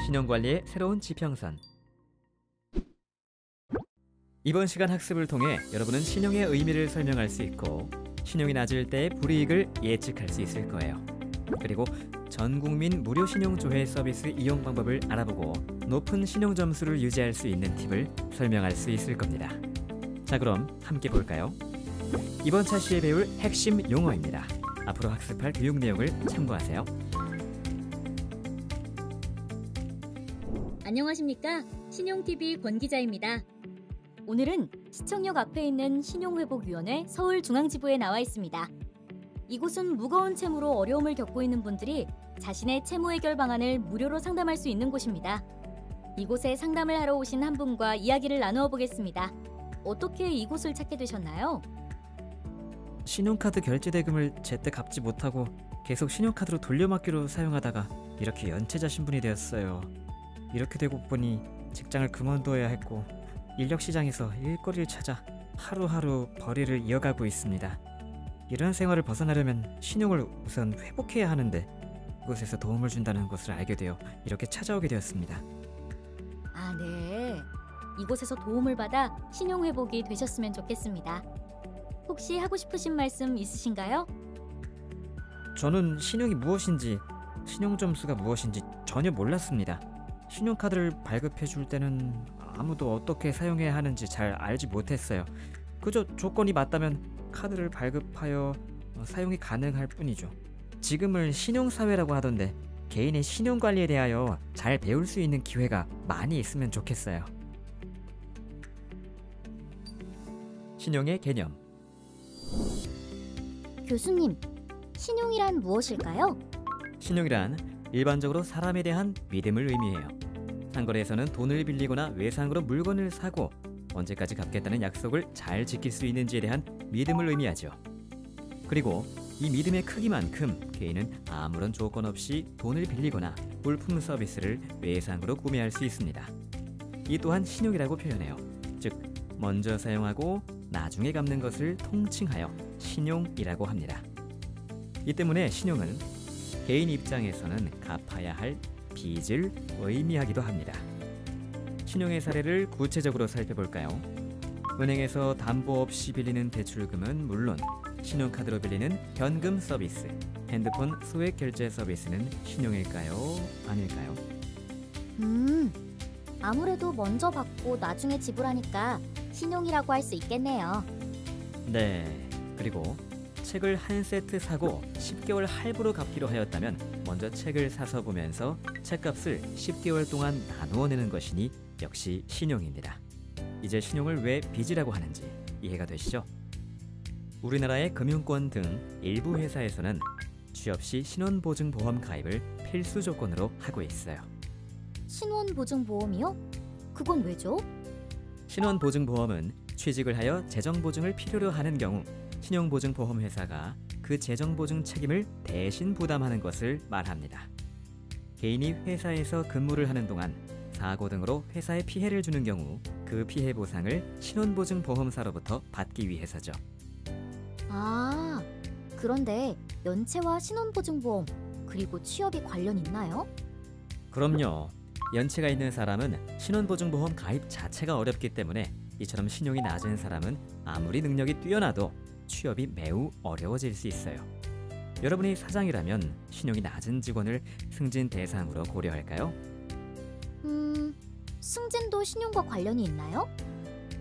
신용관리의 새로운 지평선. 이번 시간 학습을 통해 여러분은 신용의 의미를 설명할 수 있고 신용이 낮을 때의 불이익을 예측할 수 있을 거예요. 그리고 전 국민 무료 신용조회 서비스 이용 방법을 알아보고 높은 신용 점수를 유지할 수 있는 팁을 설명할 수 있을 겁니다. 자, 그럼 함께 볼까요? 이번 차시에 배울 핵심 용어입니다. 앞으로 학습할 교육 내용을 참고하세요. 안녕하십니까? 신용TV 권 기자입니다. 오늘은 시청역 앞에 있는 신용회복위원회 서울중앙지부에 나와 있습니다. 이곳은 무거운 채무로 어려움을 겪고 있는 분들이 자신의 채무 해결 방안을 무료로 상담할 수 있는 곳입니다. 이곳에 상담을 하러 오신 한 분과 이야기를 나누어 보겠습니다. 어떻게 이곳을 찾게 되셨나요? 신용카드 결제 대금을 제때 갚지 못하고 계속 신용카드로 돌려막기로 사용하다가 이렇게 연체자 신분이 되었어요. 이렇게 되고 보니 직장을 그만둬야 했고 인력시장에서 일거리를 찾아 하루하루 벌이를 이어가고 있습니다. 이런 생활을 벗어나려면 신용을 우선 회복해야 하는데 이곳에서 도움을 준다는 것을 알게 되어 이렇게 찾아오게 되었습니다. 아, 네. 이곳에서 도움을 받아 신용회복이 되셨으면 좋겠습니다. 혹시 하고 싶으신 말씀 있으신가요? 저는 신용이 무엇인지, 신용점수가 무엇인지 전혀 몰랐습니다. 신용카드를 발급해 줄 때는 아무도 어떻게 사용해야 하는지 잘 알지 못했어요. 그저 조건이 맞다면 카드를 발급하여 사용이 가능할 뿐이죠. 지금은 신용사회라고 하던데 개인의 신용관리에 대하여 잘 배울 수 있는 기회가 많이 있으면 좋겠어요. 신용의 개념. 교수님, 신용이란 무엇일까요? 신용이란 일반적으로 사람에 대한 믿음을 의미해요. 상거래에서는 돈을 빌리거나 외상으로 물건을 사고 언제까지 갚겠다는 약속을 잘 지킬 수 있는지에 대한 믿음을 의미하죠. 그리고 이 믿음의 크기만큼 개인은 아무런 조건 없이 돈을 빌리거나 물품 서비스를 외상으로 구매할 수 있습니다. 이 또한 신용이라고 표현해요. 즉, 먼저 사용하고 나중에 갚는 것을 통칭하여 신용이라고 합니다. 이 때문에 신용은 개인 입장에서는 갚아야 할 빚을 의미하기도 합니다. 신용의 사례를 구체적으로 살펴볼까요? 은행에서 담보 없이 빌리는 대출금은 물론 신용카드로 빌리는 현금 서비스, 핸드폰 소액 결제 서비스는 신용일까요? 아닐까요? 아무래도 먼저 받고 나중에 지불하니까 신용이라고 할 수 있겠네요. 네, 그리고 책을 한 세트 사고 10개월 할부로 갚기로 하였다면 먼저 책을 사서 보면서 책값을 10개월 동안 나누어 내는 것이니 역시 신용입니다. 이제 신용을 왜 빚이라고 하는지 이해가 되시죠? 우리나라의 금융권 등 일부 회사에서는 취업 시 신원보증보험 가입을 필수 조건으로 하고 있어요. 신원보증보험이요? 그건 왜죠? 신원보증보험은 취직을 하여 재정보증을 필요로 하는 경우 신용보증보험회사가 그 재정보증 책임을 대신 부담하는 것을 말합니다. 개인이 회사에서 근무를 하는 동안 사고 등으로 회사에 피해를 주는 경우 그 피해 보상을 신원보증보험사로부터 받기 위해서죠. 아, 그런데 연체와 신원보증보험 그리고 취업이 관련 있나요? 그럼요. 연체가 있는 사람은 신원보증보험 가입 자체가 어렵기 때문에 이처럼 신용이 낮은 사람은 아무리 능력이 뛰어나도 취업이 매우 어려워질 수 있어요. 여러분이 사장이라면 신용이 낮은 직원을 승진 대상으로 고려할까요? 승진도 신용과 관련이 있나요?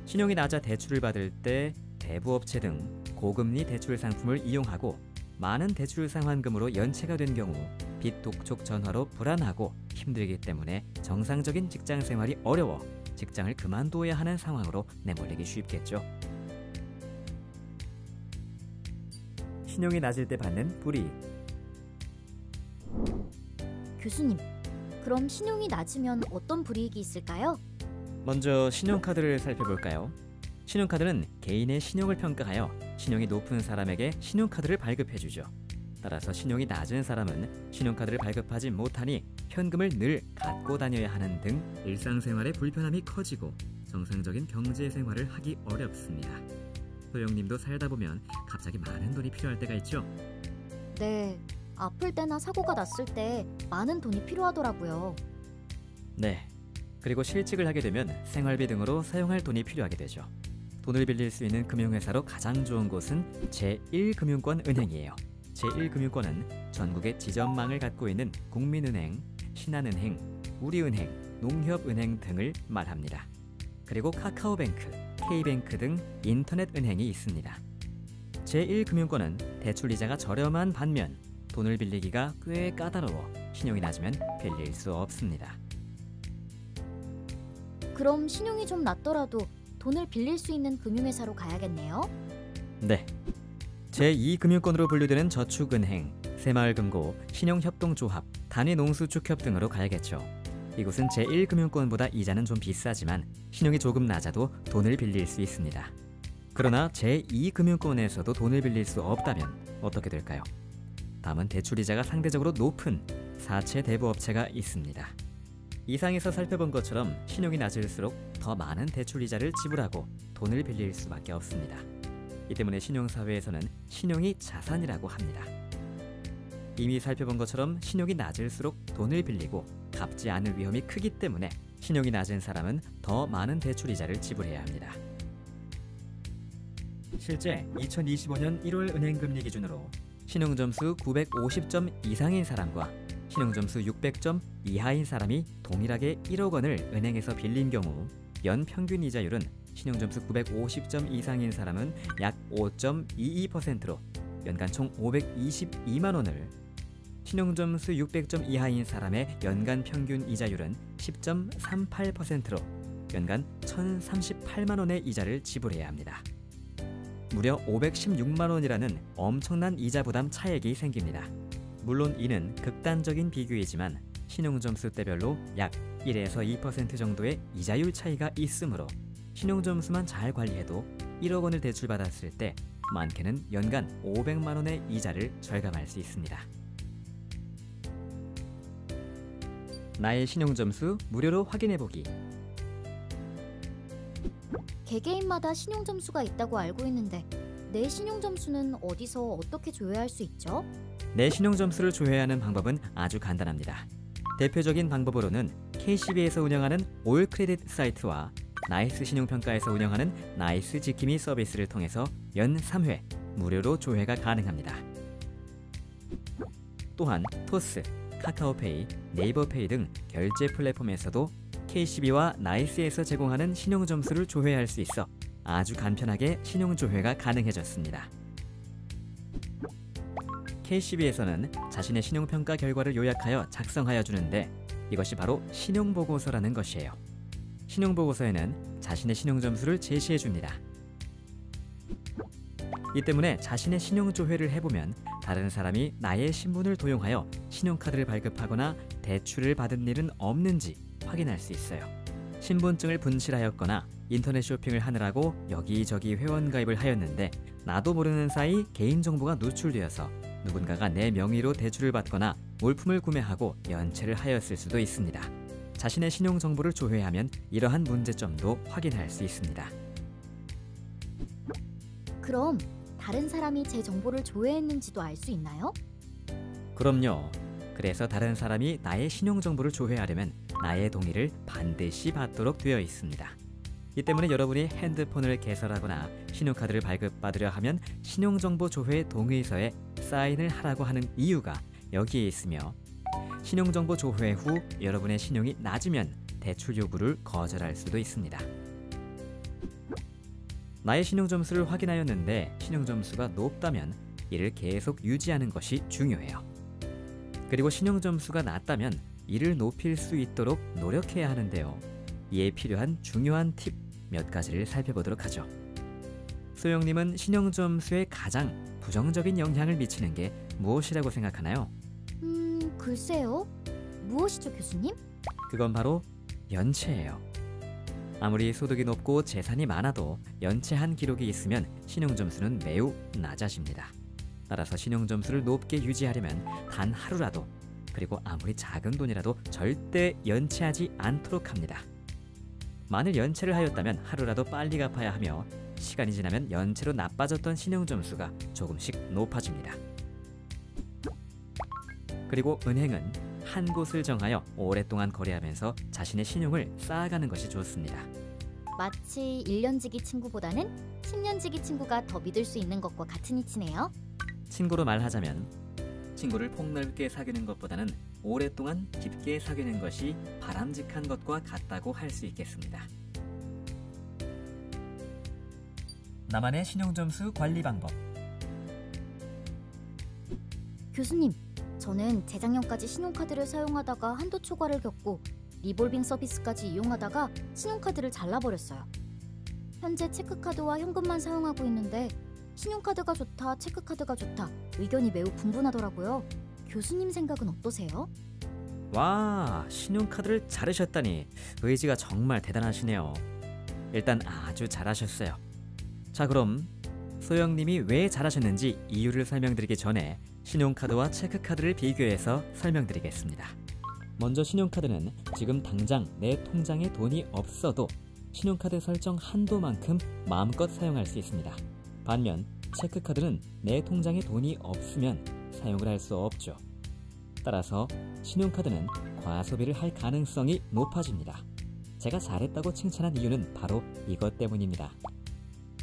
신용이 낮아 대출을 받을 때 대부업체 등 고금리 대출 상품을 이용하고 많은 대출 상환금으로 연체가 된 경우 빚 독촉 전화로 불안하고 힘들기 때문에 정상적인 직장 생활이 어려워 직장을 그만둬야 하는 상황으로 내몰리기 쉽겠죠. 신용이 낮을 때 받는 불이익. 교수님, 그럼 신용이 낮으면 어떤 불이익이 있을까요? 먼저 신용카드를 살펴볼까요? 신용카드는 개인의 신용을 평가하여 신용이 높은 사람에게 신용카드를 발급해주죠. 따라서 신용이 낮은 사람은 신용카드를 발급하지 못하니 현금을 늘 갖고 다녀야 하는 등 일상생활의 불편함이 커지고 정상적인 경제생활을 하기 어렵습니다. 소영님도 살다 보면 갑자기 많은 돈이 필요할 때가 있죠? 네, 아플 때나 사고가 났을 때 많은 돈이 필요하더라고요. 네. 그리고 실직을 하게 되면 생활비 등으로 사용할 돈이 필요하게 되죠. 돈을 빌릴 수 있는 금융회사로 가장 좋은 곳은 제1금융권 은행이에요. 제1금융권은 전국의 지점망을 갖고 있는 국민은행, 신한은행, 우리은행, 농협은행 등을 말합니다. 그리고 카카오뱅크, K뱅크 등 인터넷 은행이 있습니다. 제1금융권은 대출 이자가 저렴한 반면 돈을 빌리기가 꽤 까다로워 신용이 낮으면 빌릴 수 없습니다. 그럼 신용이 좀 낮더라도 돈을 빌릴 수 있는 금융회사로 가야겠네요. 네. 제2금융권으로 분류되는 저축은행, 새마을금고, 신용협동조합, 단위농수축협 등으로 가야겠죠. 이곳은 제1금융권보다 이자는 좀 비싸지만 신용이 조금 낮아도 돈을 빌릴 수 있습니다. 그러나 제2금융권에서도 돈을 빌릴 수 없다면 어떻게 될까요? 다음은 대출이자가 상대적으로 높은 사채 대부업체가 있습니다. 이상에서 살펴본 것처럼 신용이 낮을수록 더 많은 대출이자를 지불하고 돈을 빌릴 수밖에 없습니다. 이 때문에 신용사회에서는 신용이 자산이라고 합니다. 이미 살펴본 것처럼 신용이 낮을수록 돈을 빌리고 갚지 않을 위험이 크기 때문에 신용이 낮은 사람은 더 많은 대출이자를 지불해야 합니다. 실제 2025년 1월 은행금리 기준으로 신용점수 950점 이상인 사람과 신용점수 600점 이하인 사람이 동일하게 1억 원을 은행에서 빌린 경우 연평균 이자율은 신용점수 950점 이상인 사람은 약 5.22%로 연간 총 522만 원을, 신용점수 600점 이하인 사람의 연간 평균 이자율은 10.38%로 연간 1,038만 원의 이자를 지불해야 합니다. 무려 516만 원이라는 엄청난 이자 부담 차액이 생깁니다. 물론 이는 극단적인 비교이지만 신용점수대별로 약 1에서 2% 정도의 이자율 차이가 있으므로 신용점수만 잘 관리해도 1억 원을 대출받았을 때 많게는 연간 500만 원의 이자를 절감할 수 있습니다. 나의 신용점수 무료로 확인해보기. 개개인마다 신용점수가 있다고 알고 있는데 내 신용점수는 어디서 어떻게 조회할 수 있죠? 내 신용점수를 조회하는 방법은 아주 간단합니다. 대표적인 방법으로는 KCB에서 운영하는 올크레딧 사이트와 나이스 신용평가에서 운영하는 나이스 지킴이 서비스를 통해서 연 3회 무료로 조회가 가능합니다. 또한 토스, 카카오페이, 네이버페이 등 결제 플랫폼에서도 KCB와 나이스에서 제공하는 신용점수를 조회할 수 있어 아주 간편하게 신용조회가 가능해졌습니다. KCB에서는 자신의 신용평가 결과를 요약하여 작성하여 주는데 이것이 바로 신용보고서라는 것이에요. 신용보고서에는 자신의 신용점수를 제시해 줍니다. 이 때문에 자신의 신용조회를 해보면 다른 사람이 나의 신분을 도용하여 신용카드를 발급하거나 대출을 받은 일은 없는지 확인할 수 있어요. 신분증을 분실하였거나 인터넷 쇼핑을 하느라고 여기저기 회원가입을 하였는데 나도 모르는 사이 개인정보가 누출되어서 누군가가 내 명의로 대출을 받거나 물품을 구매하고 연체를 하였을 수도 있습니다. 자신의 신용정보를 조회하면 이러한 문제점도 확인할 수 있습니다. 그럼 다른 사람이 제 정보를 조회했는지도 알 수 있나요? 그럼요. 그래서 다른 사람이 나의 신용정보를 조회하려면 나의 동의를 반드시 받도록 되어 있습니다. 이 때문에 여러분이 핸드폰을 개설하거나 신용카드를 발급받으려 하면 신용정보 조회 동의서에 사인을 하라고 하는 이유가 여기에 있으며 신용정보 조회 후 여러분의 신용이 낮으면 대출 요구를 거절할 수도 있습니다. 나의 신용점수를 확인하였는데 신용점수가 높다면 이를 계속 유지하는 것이 중요해요. 그리고 신용점수가 낮다면 이를 높일 수 있도록 노력해야 하는데요. 이에 필요한 중요한 팁 몇 가지를 살펴보도록 하죠. 소영님은 신용점수에 가장 부정적인 영향을 미치는 게 무엇이라고 생각하나요? 글쎄요. 무엇이죠, 교수님? 그건 바로 연체예요. 아무리 소득이 높고 재산이 많아도 연체한 기록이 있으면 신용점수는 매우 낮아집니다. 따라서 신용점수를 높게 유지하려면 단 하루라도, 그리고 아무리 작은 돈이라도 절대 연체하지 않도록 합니다. 만일 연체를 하였다면 하루라도 빨리 갚아야 하며 시간이 지나면 연체로 나빠졌던 신용점수가 조금씩 높아집니다. 그리고 은행은 한 곳을 정하여 오랫동안 거래하면서 자신의 신용을 쌓아가는 것이 좋습니다. 마치 1년지기 친구보다는 10년지기 친구가 더 믿을 수 있는 것과 같은 이치네요. 친구로 말하자면 친구를 폭넓게 사귀는 것보다는 오랫동안 깊게 사귀는 것이 바람직한 것과 같다고 할 수 있겠습니다. 나만의 신용점수 관리 방법. 교수님, 저는 재작년까지 신용카드를 사용하다가 한도 초과를 겪고 리볼빙 서비스까지 이용하다가 신용카드를 잘라버렸어요. 현재 체크카드와 현금만 사용하고 있는데 신용카드가 좋다, 체크카드가 좋다 의견이 매우 분분하더라고요. 교수님 생각은 어떠세요? 와, 신용카드를 자르셨다니 의지가 정말 대단하시네요. 일단 아주 잘하셨어요. 자, 그럼 소영님이 왜 잘하셨는지 이유를 설명드리기 전에 신용카드와 체크카드를 비교해서 설명드리겠습니다. 먼저 신용카드는 지금 당장 내 통장에 돈이 없어도 신용카드 설정 한도만큼 마음껏 사용할 수 있습니다. 반면 체크카드는 내 통장에 돈이 없으면 사용을 할 수 없죠. 따라서 신용카드는 과소비를 할 가능성이 높아집니다. 제가 잘했다고 칭찬한 이유는 바로 이것 때문입니다.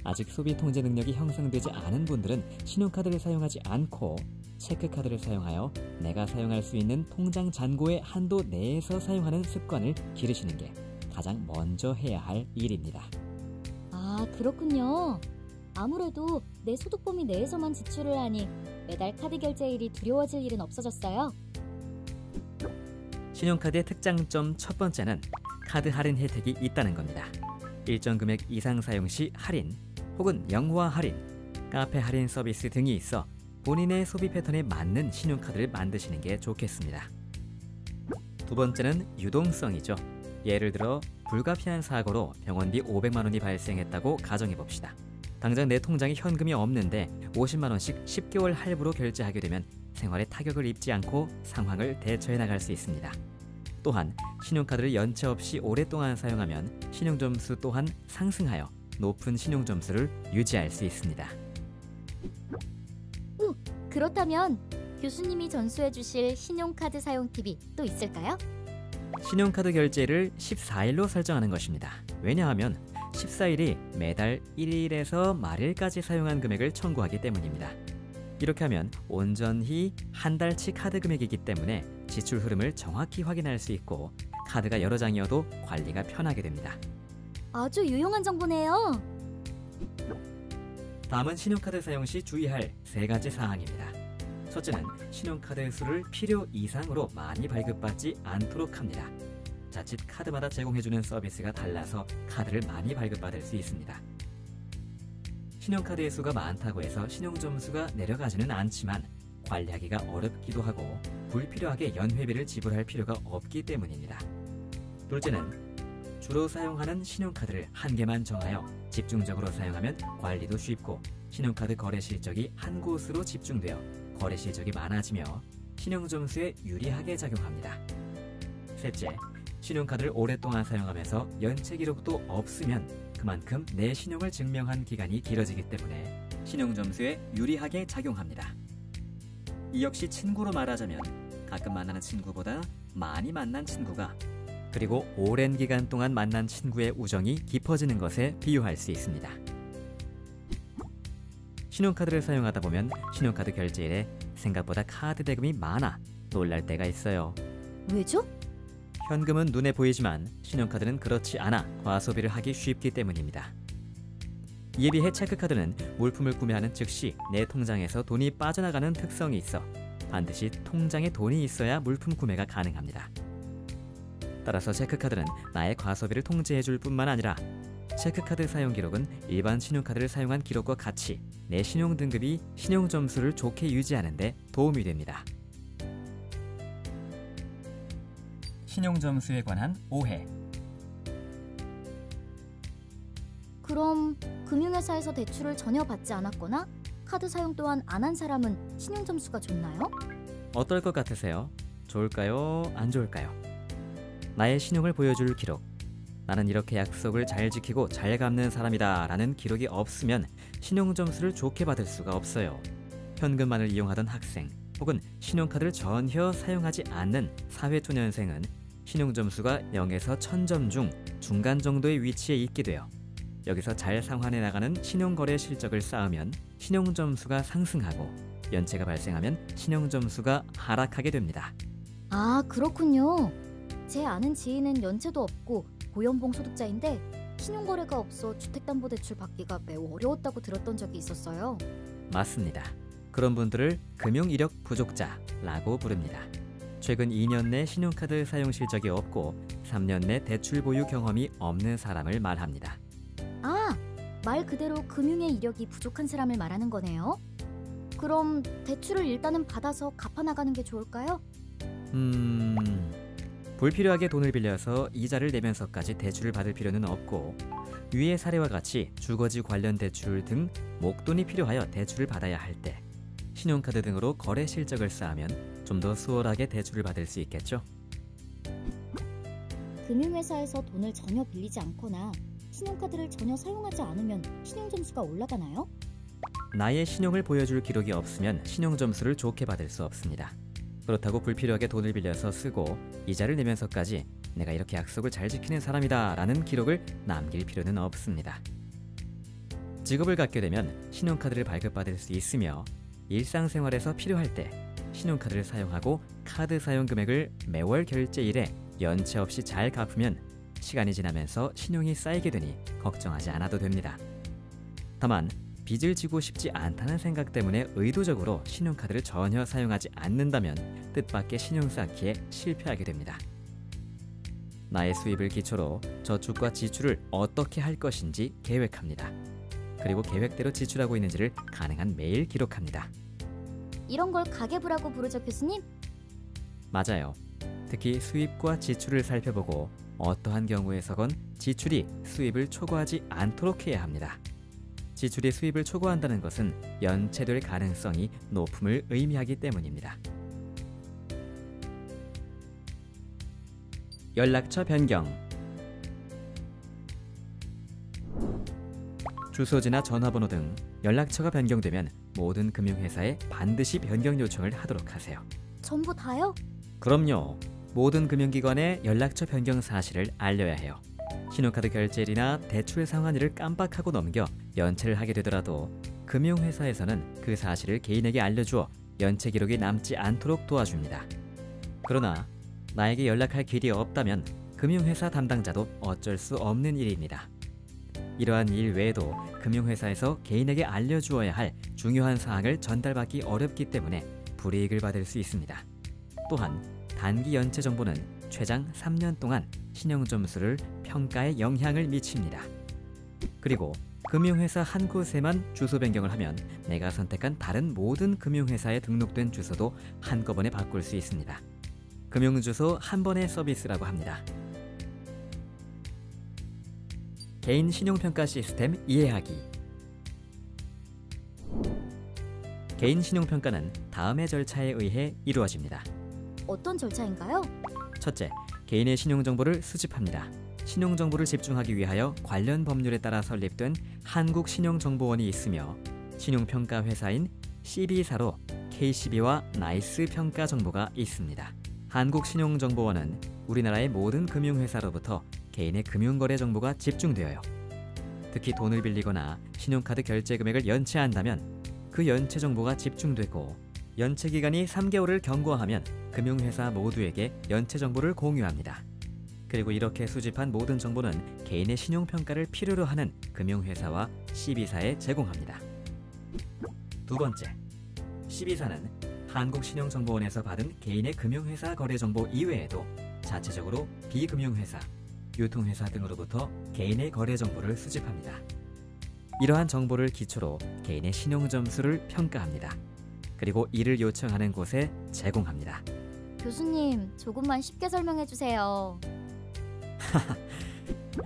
아직 소비 통제 능력이 형성되지 않은 분들은 신용카드를 사용하지 않고 체크카드를 사용하여 내가 사용할 수 있는 통장 잔고의 한도 내에서 사용하는 습관을 기르시는 게 가장 먼저 해야 할 일입니다. 아, 그렇군요. 아무래도 내 소득 범위 내에서만 지출을 하니 매달 카드 결제일이 두려워질 일은 없어졌어요. 신용카드의 특장점 첫 번째는 카드 할인 혜택이 있다는 겁니다. 일정 금액 이상 사용 시 할인, 혹은 영화 할인, 카페 할인 서비스 등이 있어 본인의 소비 패턴에 맞는 신용카드를 만드시는 게 좋겠습니다. 두 번째는 유동성이죠. 예를 들어 불가피한 사고로 병원비 500만 원이 발생했다고 가정해봅시다. 당장 내 통장에 현금이 없는데 50만 원씩 10개월 할부로 결제하게 되면 생활에 타격을 입지 않고 상황을 대처해 나갈 수 있습니다. 또한 신용카드를 연체 없이 오랫동안 사용하면 신용점수 또한 상승하여 높은 신용점수를 유지할 수 있습니다. 그렇다면 교수님이 전수해 주실 신용카드 사용 팁이 또 있을까요? 신용카드 결제일을 14일로 설정하는 것입니다. 왜냐하면 14일이 매달 1일에서 말일까지 사용한 금액을 청구하기 때문입니다. 이렇게 하면 온전히 한 달치 카드 금액이기 때문에 지출 흐름을 정확히 확인할 수 있고 카드가 여러 장이어도 관리가 편하게 됩니다. 아주 유용한 정보네요. 다음은 신용카드 사용 시 주의할 세 가지 사항입니다. 첫째는 신용카드 수를 필요 이상으로 많이 발급받지 않도록 합니다. 자칫 카드마다 제공해주는 서비스가 달라서 카드를 많이 발급받을 수 있습니다. 신용카드의 수가 많다고 해서 신용점수가 내려가지는 않지만 관리하기가 어렵기도 하고 불필요하게 연회비를 지불할 필요가 없기 때문입니다. 둘째는 주로 사용하는 신용카드를 한 개만 정하여 집중적으로 사용하면 관리도 쉽고 신용카드 거래 실적이 한 곳으로 집중되어 거래 실적이 많아지며 신용점수에 유리하게 작용합니다. 셋째, 신용카드를 오랫동안 사용하면서 연체 기록도 없으면 그만큼 내 신용을 증명한 기간이 길어지기 때문에 신용점수에 유리하게 작용합니다. 이 역시 친구로 말하자면 가끔 만나는 친구보다 많이 만난 친구가 그리고 오랜 기간 동안 만난 친구의 우정이 깊어지는 것에 비유할 수 있습니다. 신용카드를 사용하다 보면 신용카드 결제일에 생각보다 카드 대금이 많아 놀랄 때가 있어요. 왜죠? 현금은 눈에 보이지만 신용카드는 그렇지 않아 과소비를 하기 쉽기 때문입니다. 이에 비해 체크카드는 물품을 구매하는 즉시 내 통장에서 돈이 빠져나가는 특성이 있어 반드시 통장에 돈이 있어야 물품 구매가 가능합니다. 따라서 체크카드는 나의 과소비를 통제해줄 뿐만 아니라 체크카드 사용 기록은 일반 신용카드를 사용한 기록과 같이 내 신용 등급이 신용점수를 좋게 유지하는 데 도움이 됩니다. 신용점수에 관한 오해. 그럼 금융회사에서 대출을 전혀 받지 않았거나 카드 사용 또한 안 한 사람은 신용점수가 좋나요? 어떨 것 같으세요? 좋을까요? 안 좋을까요? 나의 신용을 보여줄 기록. 나는 이렇게 약속을 잘 지키고 잘 갚는 사람이다 라는 기록이 없으면 신용점수를 좋게 받을 수가 없어요. 현금만을 이용하던 학생, 혹은 신용카드를 전혀 사용하지 않는 사회초년생은 신용점수가 0에서 1000점 중 중간 정도의 위치에 있게 돼요. 여기서 잘 상환해 나가는 신용거래 실적을 쌓으면 신용점수가 상승하고 연체가 발생하면 신용점수가 하락하게 됩니다. 아, 그렇군요. 제 아는 지인은 연체도 없고 고연봉 소득자인데 신용거래가 없어 주택담보대출 받기가 매우 어려웠다고 들었던 적이 있었어요. 맞습니다. 그런 분들을 금융이력 부족자라고 부릅니다. 최근 2년 내 신용카드 사용 실적이 없고 3년 내 대출 보유 경험이 없는 사람을 말합니다. 아, 말 그대로 금융의 이력이 부족한 사람을 말하는 거네요. 그럼 대출을 일단은 받아서 갚아나가는 게 좋을까요? 불필요하게 돈을 빌려서 이자를 내면서까지 대출을 받을 필요는 없고 위의 사례와 같이 주거지 관련 대출 등 목돈이 필요하여 대출을 받아야 할 때 신용카드 등으로 거래 실적을 쌓으면 좀 더 수월하게 대출을 받을 수 있겠죠. 금융회사에서 돈을 전혀 빌리지 않거나 신용카드를 전혀 사용하지 않으면 신용점수가 올라가나요? 나의 신용을 보여줄 기록이 없으면 신용점수를 좋게 받을 수 없습니다. 그렇다고 불필요하게 돈을 빌려서 쓰고 이자를 내면서까지 내가 이렇게 약속을 잘 지키는 사람이다 라는 기록을 남길 필요는 없습니다. 직업을 갖게 되면 신용카드를 발급받을 수 있으며 일상생활에서 필요할 때 신용카드를 사용하고 카드 사용 금액을 매월 결제일에 연체 없이 잘 갚으면 시간이 지나면서 신용이 쌓이게 되니 걱정하지 않아도 됩니다. 다만 빚을 지고 싶지 않다는 생각 때문에 의도적으로 신용카드를 전혀 사용하지 않는다면 뜻밖의 신용 쌓기에 실패하게 됩니다. 나의 수입을 기초로 저축과 지출을 어떻게 할 것인지 계획합니다. 그리고 계획대로 지출하고 있는지를 가능한 매일 기록합니다. 이런 걸 가계부라고 부르죠, 교수님? 맞아요. 특히 수입과 지출을 살펴보고 어떠한 경우에서건 지출이 수입을 초과하지 않도록 해야 합니다. 지출이 수입을 초과한다는 것은 연체될 가능성이 높음을 의미하기 때문입니다. 연락처 변경. 주소지나 전화번호 등 연락처가 변경되면 모든 금융회사에 반드시 변경 요청을 하도록 하세요. 전부 다요? 그럼요. 모든 금융기관에 연락처 변경 사실을 알려야 해요. 신용카드 결제일이나 대출 상환일을 깜빡하고 넘겨 연체를 하게 되더라도 금융회사에서는 그 사실을 개인에게 알려주어 연체 기록이 남지 않도록 도와줍니다. 그러나 나에게 연락할 길이 없다면 금융회사 담당자도 어쩔 수 없는 일입니다. 이러한 일 외에도 금융회사에서 개인에게 알려주어야 할 중요한 사항을 전달받기 어렵기 때문에 불이익을 받을 수 있습니다. 또한 단기 연체 정보는 최장 3년 동안 신용점수를 평가에 영향을 미칩니다. 그리고 금융회사 한 곳에만 주소 변경을 하면 내가 선택한 다른 모든 금융회사에 등록된 주소도 한꺼번에 바꿀 수 있습니다. 금융주소 한 번의 서비스라고 합니다. 개인 신용평가 시스템 이해하기. 개인 신용평가는 다음의 절차에 의해 이루어집니다. 어떤 절차인가요? 첫째, 개인의 신용정보를 수집합니다. 신용정보를 집중하기 위하여 관련 법률에 따라 설립된 한국신용정보원이 있으며 신용평가 회사인 CB사로 KCB와 나이스 평가 정보가 있습니다. 한국신용정보원은 우리나라의 모든 금융회사로부터 개인의 금융거래 정보가 집중되어요. 특히 돈을 빌리거나 신용카드 결제 금액을 연체한다면 그 연체 정보가 집중되고 연체 기간이 3개월을 경과하면 금융회사 모두에게 연체 정보를 공유합니다. 그리고 이렇게 수집한 모든 정보는 개인의 신용평가를 필요로 하는 금융회사와 CB사에 제공합니다. 두 번째, CB사는 한국신용정보원에서 받은 개인의 금융회사 거래 정보 이외에도 자체적으로 비금융회사, 유통회사 등으로부터 개인의 거래 정보를 수집합니다. 이러한 정보를 기초로 개인의 신용점수를 평가합니다. 그리고 이를 요청하는 곳에 제공합니다. 교수님, 조금만 쉽게 설명해 주세요.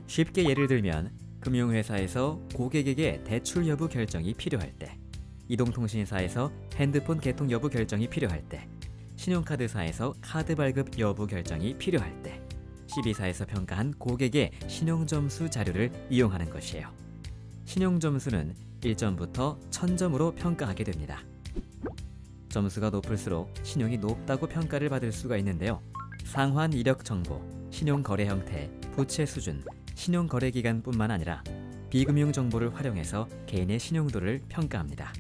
쉽게 예를 들면 금융회사에서 고객에게 대출 여부 결정이 필요할 때, 이동통신사에서 핸드폰 개통 여부 결정이 필요할 때, 신용카드사에서 카드 발급 여부 결정이 필요할 때, CB사에서 평가한 고객의 신용점수 자료를 이용하는 것이에요. 신용점수는 1점부터 1000점으로 평가하게 됩니다. 점수가 높을수록 신용이 높다고 평가를 받을 수가 있는데요. 상환 이력 정보, 신용 거래 형태, 부채 수준, 신용 거래 기간뿐만 아니라 비금융 정보를 활용해서 개인의 신용도를 평가합니다.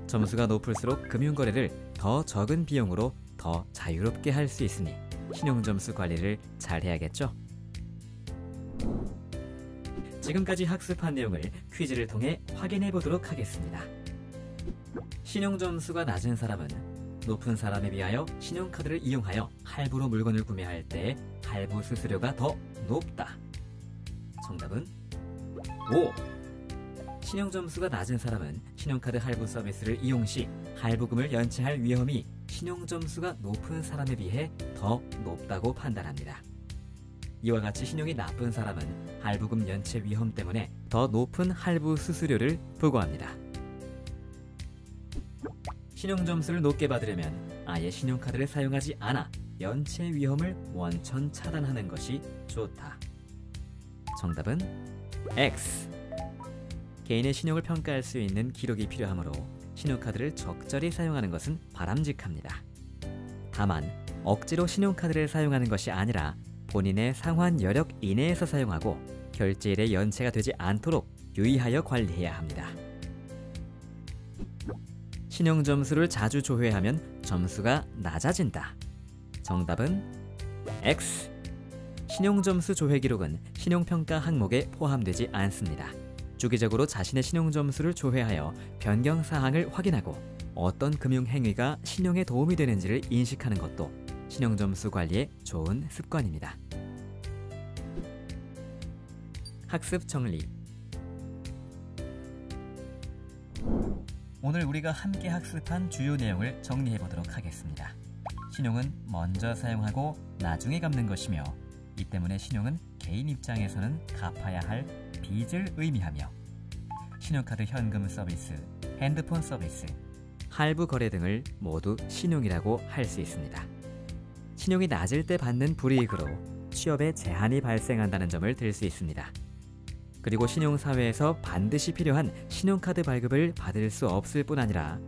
점수가 높을수록 금융 거래를 더 적은 비용으로 더 자유롭게 할 수 있으니 신용 점수 관리를 잘 해야겠죠? 지금까지 학습한 내용을 퀴즈를 통해 확인해 보도록 하겠습니다. 신용 점수가 낮은 사람은 높은 사람에 비하여 신용카드를 이용하여 할부로 물건을 구매할 때 할부 수수료가 더 높다. 정답은 5. 신용 점수가 낮은 사람은 신용카드 할부 서비스를 이용 시 할부금을 연체할 위험이 신용 점수가 높은 사람에 비해 더 높다고 판단합니다. 이와 같이 신용이 나쁜 사람은 할부금 연체 위험 때문에 더 높은 할부 수수료를 부과합니다. 신용 점수를 높게 받으려면 아예 신용카드를 사용하지 않아 연체 위험을 원천 차단하는 것이 좋다. 정답은 X. 개인의 신용을 평가할 수 있는 기록이 필요하므로 신용카드를 적절히 사용하는 것은 바람직합니다. 다만 억지로 신용카드를 사용하는 것이 아니라 본인의 상환 여력 이내에서 사용하고 결제일에 연체가 되지 않도록 유의하여 관리해야 합니다. 신용 점수를 자주 조회하면 점수가 낮아진다. 정답은 X. 신용 점수 조회 기록은 신용평가 항목에 포함되지 않습니다. 주기적으로 자신의 신용 점수를 조회하여 변경 사항을 확인하고 어떤 금융 행위가 신용에 도움이 되는지를 인식하는 것도 신용 점수 관리의 좋은 습관입니다. 학습 정리. 오늘 우리가 함께 학습한 주요 내용을 정리해 보도록 하겠습니다. 신용은 먼저 사용하고 나중에 갚는 것이며 이 때문에 신용은 개인 입장에서는 갚아야 할 빚을 의미하며 신용카드 현금 서비스, 핸드폰 서비스, 할부 거래 등을 모두 신용이라고 할 수 있습니다. 신용이 낮을 때 받는 불이익으로 취업에 제한이 발생한다는 점을 들 수 있습니다. 그리고 신용사회에서 반드시 필요한 신용카드 발급을 받을 수 없을 뿐 아니라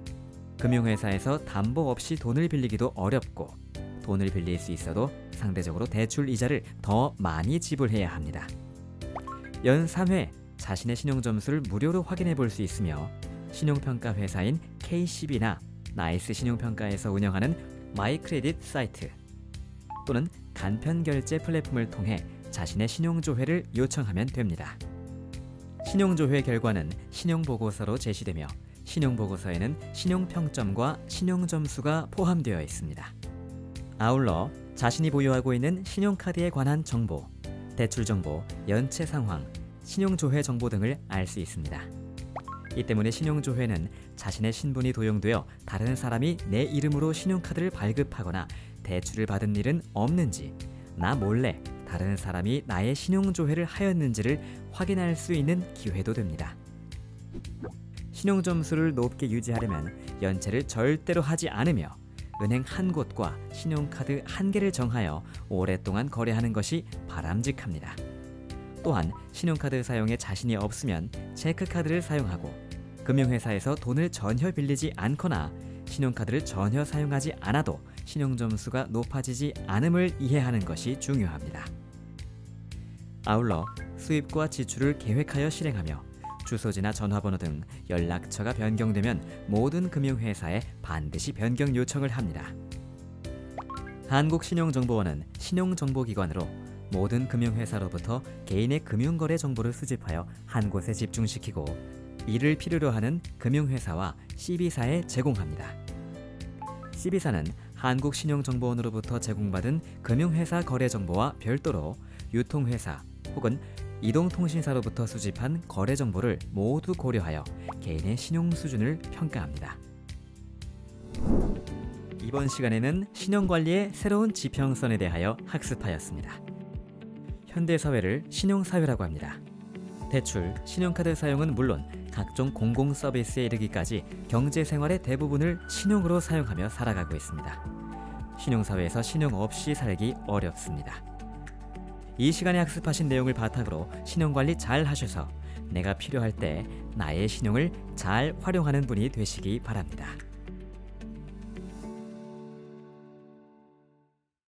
금융회사에서 담보 없이 돈을 빌리기도 어렵고 돈을 빌릴 수 있어도 상대적으로 대출 이자를 더 많이 지불해야 합니다. 연 3회 자신의 신용 점수를 무료로 확인해 볼 수 있으며 신용평가 회사인 KCB나 나이스 신용평가에서 운영하는 마이크레딧 사이트 또는 간편결제 플랫폼을 통해 자신의 신용조회를 요청하면 됩니다. 신용조회 결과는 신용보고서로 제시되며 신용보고서에는 신용평점과 신용점수가 포함되어 있습니다. 아울러 자신이 보유하고 있는 신용카드에 관한 정보, 대출 정보, 연체 상황, 신용조회 정보 등을 알 수 있습니다. 이 때문에 신용조회는 자신의 신분이 도용되어 다른 사람이 내 이름으로 신용카드를 발급하거나 대출을 받은 일은 없는지, 나 몰래 다른 사람이 나의 신용조회를 하였는지를 확인할 수 있는 기회도 됩니다. 신용점수를 높게 유지하려면 연체를 절대로 하지 않으며 은행 한 곳과 신용카드 한 개를 정하여 오랫동안 거래하는 것이 바람직합니다. 또한 신용카드 사용에 자신이 없으면 체크카드를 사용하고 금융회사에서 돈을 전혀 빌리지 않거나 신용카드를 전혀 사용하지 않아도 신용점수가 높아지지 않음을 이해하는 것이 중요합니다. 아울러 수입과 지출을 계획하여 실행하며 주소지나 전화번호 등 연락처가 변경되면 모든 금융회사에 반드시 변경 요청을 합니다. 한국신용정보원은 신용정보기관으로 모든 금융회사로부터 개인의 금융거래 정보를 수집하여 한 곳에 집중시키고 이를 필요로 하는 금융회사와 CB사에 제공합니다. CB사는 한국신용정보원으로부터 제공받은 금융회사 거래 정보와 별도로 유통회사 혹은 이동통신사로부터 수집한 거래 정보를 모두 고려하여 개인의 신용 수준을 평가합니다. 이번 시간에는 신용관리의 새로운 지평선에 대하여 학습하였습니다. 현대사회를 신용사회라고 합니다. 대출, 신용카드 사용은 물론 각종 공공 서비스에 이르기까지 경제생활의 대부분을 신용으로 사용하며 살아가고 있습니다. 신용사회에서 신용 없이 살기 어렵습니다. 이 시간에 학습하신 내용을 바탕으로 신용관리 잘 하셔서 내가 필요할 때 나의 신용을 잘 활용하는 분이 되시기 바랍니다.